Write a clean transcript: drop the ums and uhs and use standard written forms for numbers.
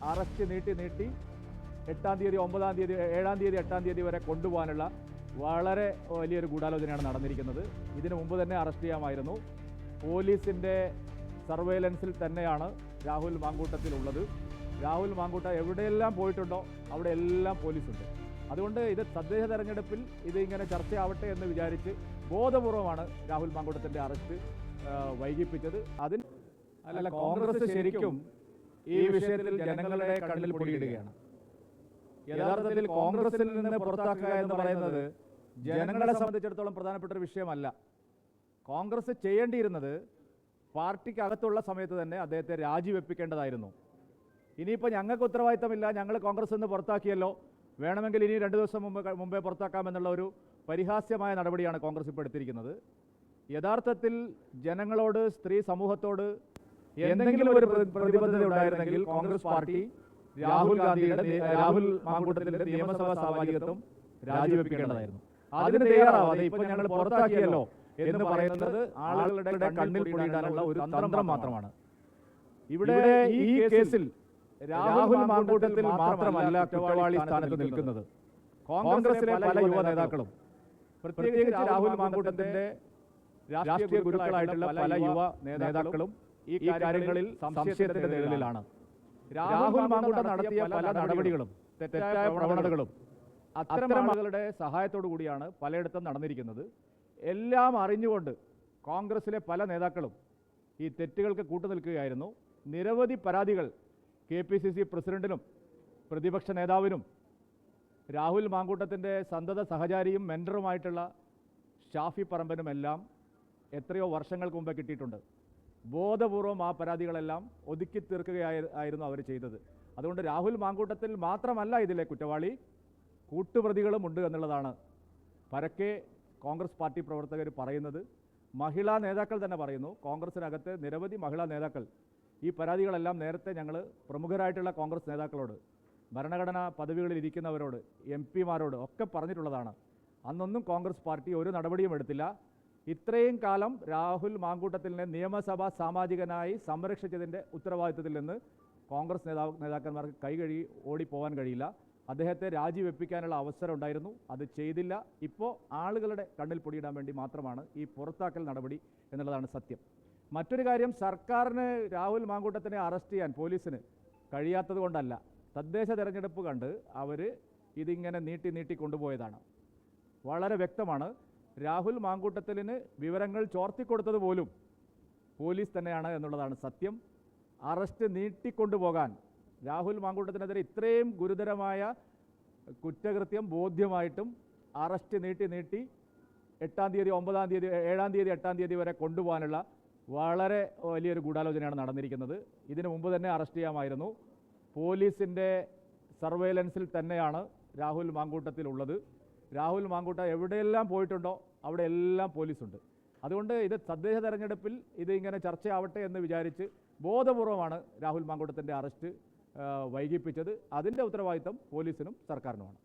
Arrest നീട്ടി 8-ാം തീയതി 9-ാം തീയതി 7-ാം തീയതി 8-ാം തീയതി വരെ കൊണ്ടുപോകാനുള്ള വളരെ വലിയൊരു ഗൂഢാലോചനയാണ് നടന്നിരിക്കുന്നത്. ഇതിനു മുമ്പ് തന്നെ അറസ്റ്റ് ചെയ്യാമായിരുന്നു. പോലീസിൻ്റെ സർവൈലൻസിൽ തന്നെയാണ് രാഹുൽ മാങ്കൂട്ടത്തിലുള്ളത്. രാഹുൽ മാങ്കൂട്ട എവിടെയെല്ലാം പോയിട്ടുണ്ടോ അവിടെ എല്ലാം പോലീസുണ്ട്. അതുകൊണ്ട് ഇത് തദ്ദേശ തെരഞ്ഞെടുപ്പിൽ ഇത് ഇങ്ങനെ ചർച്ചയാവട്ടെ എന്ന് വിചാരിച്ച് ബോധപൂർവമാണ് രാഹുൽ മാങ്കൂട്ടത്തിൻ്റെ അറസ്റ്റ് വൈകിപ്പിച്ചത്. അല്ല, കോൺഗ്രസ് ശരിക്കും ഈ വിഷയത്തിൽ ജനങ്ങളുടെ കണ്ണിൽ പൊടിയിടുകയാണ്. യഥാർത്ഥത്തിൽ കോൺഗ്രസിൽ നിന്ന് പുറത്താക്കുക എന്ന് പറയുന്നത് ജനങ്ങളെ സംബന്ധിച്ചിടത്തോളം പ്രധാനപ്പെട്ട ഒരു വിഷയമല്ല. കോൺഗ്രസ് ചെയ്യേണ്ടിയിരുന്നത് പാർട്ടിക്കകത്തുള്ള സമയത്ത് തന്നെ അദ്ദേഹത്തെ രാജിവെപ്പിക്കേണ്ടതായിരുന്നു. ഇനിയിപ്പോൾ ഞങ്ങൾക്ക് ഉത്തരവാദിത്തമില്ല, ഞങ്ങൾ കോൺഗ്രസ് നിന്ന് പുറത്താക്കിയല്ലോ, വേണമെങ്കിൽ ഇനി 2 ദിവസം മുമ്പേ പുറത്താക്കാമെന്നുള്ള ഒരു പരിഹാസ്യമായ നടപടിയാണ് കോൺഗ്രസ് ഇപ്പോൾ എടുത്തിരിക്കുന്നത്. യഥാർത്ഥത്തിൽ ജനങ്ങളോട്, സ്ത്രീ സമൂഹത്തോട് എന്തെങ്കിലും ഒരു പ്രതിബദ്ധത ഉണ്ടായിരുന്നെങ്കിൽ കോൺഗ്രസ് പാർട്ടി രാഹുൽ മാങ്കൂട്ടത്തിന്റെ നിയമസഭാ സാമാജികത്വം രാജിവെപ്പിക്കേണ്ടതായിരുന്നു. അതിന് തയ്യാറാവാതെ ഇപ്പോൾ ഞങ്ങൾ പുറത്താക്കിയല്ലോ എന്ന് പറയുന്നത് ആളുകളുടെ കണ്ണിൽ പൊടിയിടാനുള്ള ഒരു തന്ത്രം മാത്രമാണ്. ഇവിടെ ഈ കേസിൽ രാഹുൽ മാങ്കൂട്ടത്തിൽ മാത്രമല്ല കുറ്റവാളി സ്ഥാനത്ത് നിൽക്കുന്നത്. കോൺഗ്രസിലെ പല യുവ നേതാക്കളും, പ്രത്യേകിച്ച് രാഹുൽ മാങ്കൂട്ടത്തിന്റെ രാഷ്ട്രീയ ഗുരുക്കളായിട്ടുള്ള പല യുവ നേതാക്കളും ഈ കാര്യങ്ങളിൽ സംശയത്തിന്റെ നിഴലിലാണ്. രാഹുൽ മാങ്കൂട്ടം നടത്തിയ പല നടപടികളും, തെറ്റായ പ്രവണതകളും അത്തരം ആളുകളുടെ സഹായത്തോടു കൂടിയാണ് പലയിടത്തും നടന്നിരിക്കുന്നത്. എല്ലാം അറിഞ്ഞുകൊണ്ട് കോൺഗ്രസിലെ പല നേതാക്കളും ഈ തെറ്റുകൾക്ക് കൂട്ടുനിൽക്കുകയായിരുന്നു. നിരവധി പരാതികൾ KPCC പ്രസിഡന്റിനും പ്രതിപക്ഷ നേതാവിനും രാഹുൽ മാങ്കൂട്ടത്തിൻ്റെ സന്തത സഹചാരിയും മെൻറ്ററുമായിട്ടുള്ള ഷാഫി പറമ്പനുമെല്ലാം എത്രയോ വർഷങ്ങൾക്ക് മുമ്പേ കിട്ടിയിട്ടുണ്ട്. ബോധപൂർവം ആ പരാതികളെല്ലാം ഒതുക്കി തീർക്കുകയായിരുന്നു അവർ ചെയ്തത്. അതുകൊണ്ട് രാഹുൽ മാങ്കൂട്ടത്തിൽ മാത്രമല്ല ഇതിലെ കുറ്റവാളി, കൂട്ടുപ്രതികളും ഉണ്ട് എന്നുള്ളതാണ് പരക്കെ കോൺഗ്രസ് പാർട്ടി പ്രവർത്തകർ പറയുന്നത്. മഹിളാ നേതാക്കൾ തന്നെ പറയുന്നു. കോൺഗ്രസിനകത്ത് നിരവധി മഹിളാ നേതാക്കൾ ഈ പരാതികളെല്ലാം നേരത്തെ ഞങ്ങൾ പ്രമുഖരായിട്ടുള്ള കോൺഗ്രസ് നേതാക്കളോട്, ഭരണഘടനാ പദവികളിൽ ഇരിക്കുന്നവരോട്, MP-മാരോട് ഒക്കെ പറഞ്ഞിട്ടുള്ളതാണ്. അന്നൊന്നും കോൺഗ്രസ് പാർട്ടി ഒരു നടപടിയും എടുത്തില്ല. ഇത്രയും കാലം രാഹുൽ മാങ്കൂട്ടത്തിനെ നിയമസഭാ സാമാജികനായി സംരക്ഷിച്ചതിൻ്റെ ഉത്തരവാദിത്തത്തിൽ നിന്ന് കോൺഗ്രസ് നേതാക്കന്മാർക്ക് കൈകഴുകി ഓടിപ്പോകാൻ കഴിയില്ല. അദ്ദേഹത്തെ രാജിവെപ്പിക്കാനുള്ള അവസരം ഉണ്ടായിരുന്നു, അത് ചെയ്തില്ല. ഇപ്പോൾ ആളുകളുടെ കണ്ണിൽ പൊടിയിടാൻ വേണ്ടി മാത്രമാണ് ഈ പുറത്താക്കൽ നടപടി എന്നുള്ളതാണ് സത്യം. മറ്റൊരു കാര്യം, സർക്കാരിന് രാഹുൽ മാങ്കൂട്ടത്തിനെ അറസ്റ്റ് ചെയ്യാൻ പോലീസിന് കഴിയാത്തത് കൊണ്ടല്ല, തദ്ദേശ തെരഞ്ഞെടുപ്പ് കണ്ട് അവർ ഇതിങ്ങനെ നീട്ടി കൊണ്ടുപോയതാണ്. വളരെ വ്യക്തമാണ്. രാഹുൽ മാങ്കൂട്ടത്തിന് വിവരങ്ങൾ ചോർത്തിക്കൊടുത്തത് പോലും പോലീസ് തന്നെയാണ് എന്നുള്ളതാണ് സത്യം. അറസ്റ്റ് നീട്ടിക്കൊണ്ടുപോകാൻ രാഹുൽ മാങ്കൂട്ടത്തിനെതിരെ ഇത്രയും ഗുരുതരമായ കുറ്റകൃത്യം ബോധ്യമായിട്ടും അറസ്റ്റ് നീട്ടി 8-ാം തീയതി 9-ാം തീയതി 7-ാം തീയതി 8-ാം തീയതി വരെ കൊണ്ടുപോകാനുള്ള വളരെ വലിയൊരു ഗൂഢാലോചനയാണ് നടന്നിരിക്കുന്നത്. ഇതിനു മുമ്പ് തന്നെ അറസ്റ്റ് ചെയ്യാമായിരുന്നു. പോലീസിൻ്റെ സർവൈലൻസിൽ തന്നെയാണ് രാഹുൽ മാങ്കൂട്ടത്തിലുള്ളത്. രാഹുൽ മാങ്കൂട്ട എവിടെയെല്ലാം പോയിട്ടുണ്ടോ അവിടെ എല്ലാം പോലീസുണ്ട്. അതുകൊണ്ട് ഇത് തദ്ദേശ തെരഞ്ഞെടുപ്പിൽ ഇത് ഇങ്ങനെ ചർച്ചയാവട്ടെ എന്ന് വിചാരിച്ച് ബോധപൂർവമാണ് രാഹുൽ മാങ്കൂട്ടത്തിൻ്റെ അറസ്റ്റ് വൈകിപ്പിച്ചത്. അതിൻ്റെ ഉത്തരവാദിത്തം പോലീസിനും സർക്കാരിനുമാണ്.